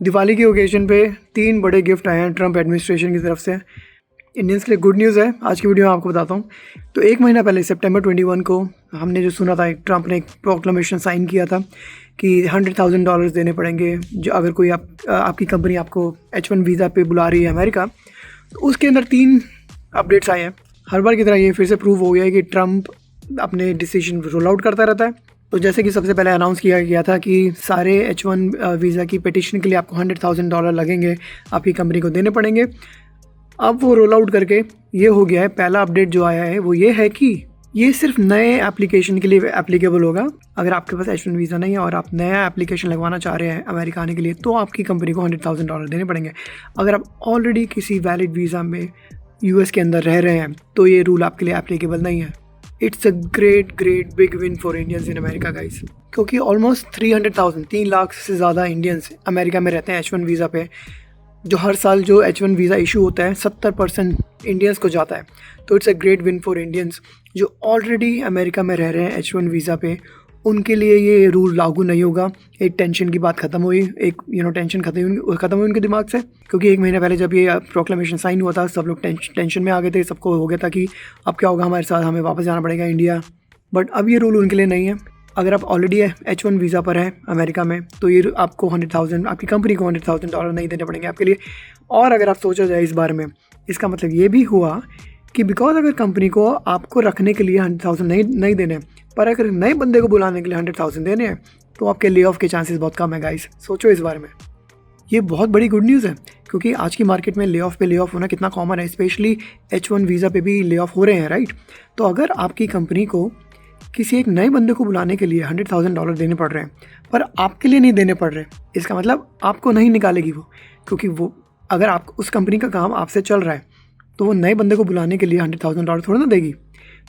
दिवाली के ओकेजन पे 3 बड़े गिफ्ट आए हैं ट्रम्प एडमिनिस्ट्रेशन की तरफ से। इंडियंस के लिए गुड न्यूज़ है। आज की वीडियो में आपको बताता हूँ। तो एक महीना पहले सितंबर 21 को हमने जो सुना था, ट्रम्प ने एक प्रोक्लेमेशन साइन किया था कि $100,000 देने पड़ेंगे जो अगर कोई आपकी कंपनी आपको H1 वीज़ा पे बुला रही है अमेरिका। तो उसके अंदर 3 अपडेट्स आए हैं। हर बार की तरह ये फिर से प्रूव हो गया है कि ट्रम्प अपने डिसीजन रोल आउट करता रहता है। तो जैसे कि सबसे पहले अनाउंस किया गया था कि सारे H1 वीज़ा की पिटिशन के लिए आपको $100,000 लगेंगे, आपकी कंपनी को देने पड़ेंगे। अब वो रोल आउट करके ये हो गया है। पहला अपडेट जो आया है वो ये है कि ये सिर्फ नए एप्लीकेशन के लिए एप्लीकेबल होगा। अगर आपके पास H1 वीज़ा नहीं है और आप नया एप्लीकेशन लगवाना चाह रहे हैं अमेरिका आने के लिए, तो आपकी कंपनी को $100,000 देने पड़ेंगे। अगर आप ऑलरेडी किसी वैलिड वीज़ा में US के अंदर रह रहे हैं तो ये रूल आपके लिए एप्लीकेबल नहीं है। It's a great big win for Indians in America guys, क्योंकि ऑलमोस्ट 3 लाख से ज़्यादा इंडियंस अमेरिका में रहते हैं H1 वीज़ा पे। जो हर साल जो H1 वीज़ा इशू होता है 70% इंडियंस को जाता है। तो it's a great win for Indians जो ऑलरेडी अमेरिका में रह रहे हैं H1 वीज़ा पे। उनके लिए ये रूल लागू नहीं होगा। एक टेंशन की बात खत्म हुई, एक टेंशन खत्म हुई उनके दिमाग से, क्योंकि एक महीना पहले जब ये प्रोक्लेमेशन साइन हुआ था सब लोग टेंशन में आ गए थे। सबको हो गया था कि अब क्या होगा हमारे साथ, हमें वापस जाना पड़ेगा इंडिया। बट अब ये रूल उनके लिए नहीं है। अगर आप ऑलरेडी H1 वीज़ा पर हैं अमेरिका में तो ये आपको 100,000 आपकी कंपनी को $100,000 नहीं देने पड़ेंगे आपके लिए। और अगर आप सोचा जाए इस बारे में, इसका मतलब ये भी हुआ कि बिकॉज अगर कंपनी को आपको रखने के लिए 100,000 नहीं देने, पर अगर नए बंदे को बुलाने के लिए 100,000 देने हैं तो आपके ले ऑफ के चांसेस बहुत कम है गाइस। सोचो इस बारे में। ये बहुत बड़ी गुड न्यूज़ है, क्योंकि आज की मार्केट में ले ऑफ होना कितना कॉमन है। स्पेशली H1 वीज़ा पे भी ले ऑफ हो रहे हैं, राइट। तो अगर आपकी कंपनी को किसी एक नए बंदे को बुलाने के लिए $100,000 देने पड़ रहे हैं पर आपके लिए नहीं देने पड़ रहे, इसका मतलब आपको नहीं निकालेगी वो। क्योंकि वो अगर आप उस कंपनी का काम आपसे चल रहा है तो वो नए बंदे को बुलाने के लिए $100,000 थोड़ा ना देगी।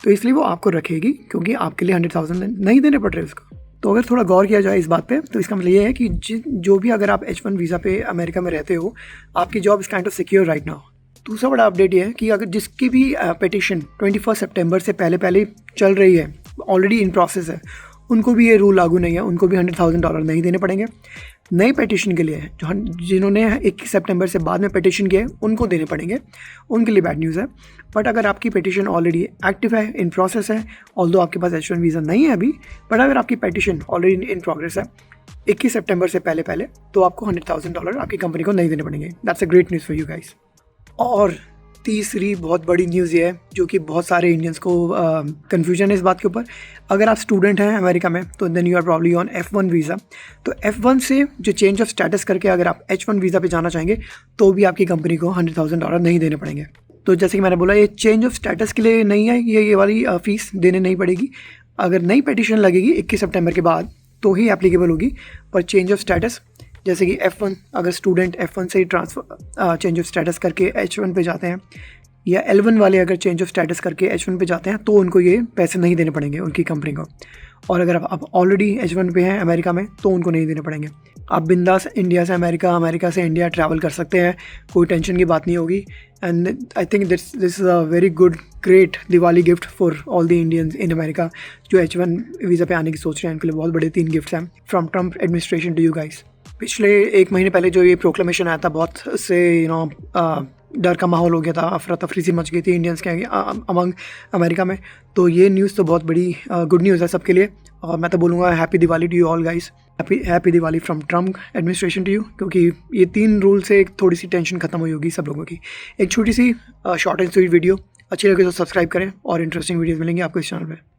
तो इसलिए वो आपको रखेगी, क्योंकि आपके लिए 100,000 नहीं देने पड़ रहे उसको। तो अगर थोड़ा गौर किया जाए इस बात पे, तो इसका मतलब ये है कि जो भी अगर आप H1 वीज़ा पे अमेरिका में रहते हो, आपकी job is kind of secure right now. दूसरा बड़ा अपडेट ये है कि अगर जिसकी भी पिटिशन 21 सितंबर से पहले चल रही है, ऑलरेडी इन प्रोसेस है, उनको भी ये रूल लागू नहीं है। उनको भी $100,000 नहीं देने पड़ेंगे। नई पिटिशन के लिए जो जिन्होंने 21 सितंबर से बाद में पिटिशन किया है उनको देने पड़ेंगे, उनके लिए बैड न्यूज़ है। बट अगर आपकी पिटिशन ऑलरेडी एक्टिव है, इन प्रोसेस है, ऑल्दो आपके पास H1 वीज़ा नहीं है अभी, बट अगर आपकी पिटिशन ऑलरेडी इन प्रोग्रेस है 21 सितंबर से पहले, तो आपको $100,000 आपकी कंपनी को नहीं देने पड़ेंगे। That's a great news for you guys. और तीसरी बहुत बड़ी न्यूज़ ये है, जो कि बहुत सारे इंडियंस को कन्फ्यूजन है इस बात के ऊपर। अगर आप स्टूडेंट हैं अमेरिका में तो then you are probably on F1 visa. तो F1 से जो चेंज ऑफ स्टेटस करके अगर आप H1 वीज़ा पे जाना चाहेंगे तो भी आपकी कंपनी को $100,000 नहीं देने पड़ेंगे। तो जैसे कि मैंने बोला, ये चेंज ऑफ स्टेटस के लिए नहीं है, ये वाली फ़ीस देने नहीं पड़ेगी। अगर नई पिटिशन लगेगी 21 सितंबर के बाद तो ही एप्लीकेबल होगी। पर चेंज ऑफ स्टेटस जैसे कि F1, अगर स्टूडेंट F1 से ट्रांसफ़र चेंज ऑफ स्टेटस करके H1 पे जाते हैं, या L1 वाले अगर चेंज ऑफ स्टेटस करके H1 पे जाते हैं, तो उनको ये पैसे नहीं देने पड़ेंगे उनकी कंपनी को। और अगर आप ऑलरेडी H1 पे हैं अमेरिका में तो उनको नहीं देने पड़ेंगे। आप बिंदास इंडिया से अमेरिका, अमेरिका से इंडिया ट्रैवल कर सकते हैं, कोई टेंशन की बात नहीं होगी। And I think this is a very good great Diwali gift for all the Indians in America जो H1 वीज़ा पे आने की सोच रहे हैं। उनके लिए बहुत बड़े 3 गिफ्ट्स हैं from Trump administration to you guys. पिछले 1 महीने पहले जो ये प्रोक्लेमेशन आया था, बहुत से डर का माहौल हो गया था, अफरा तफरी सी मच गई थी इंडियंस के अमंग अमेरिका में। तो ये न्यूज़ तो बहुत बड़ी गुड न्यूज़ है सबके लिए। और मैं तो बोलूँगा happy Diwali to you all guys. Happy Diwali from Trump administration to you, क्योंकि ये 3 रूल से एक थोड़ी सी टेंशन खत्म हुई होगी सब लोगों की। एक छोटी सी शॉर्ट एंड स्वीट वीडियो अच्छी लगे तो सब्सक्राइब करें और इंटरेस्टिंग वीडियोज़ मिलेंगे आपको इस चैनल पर।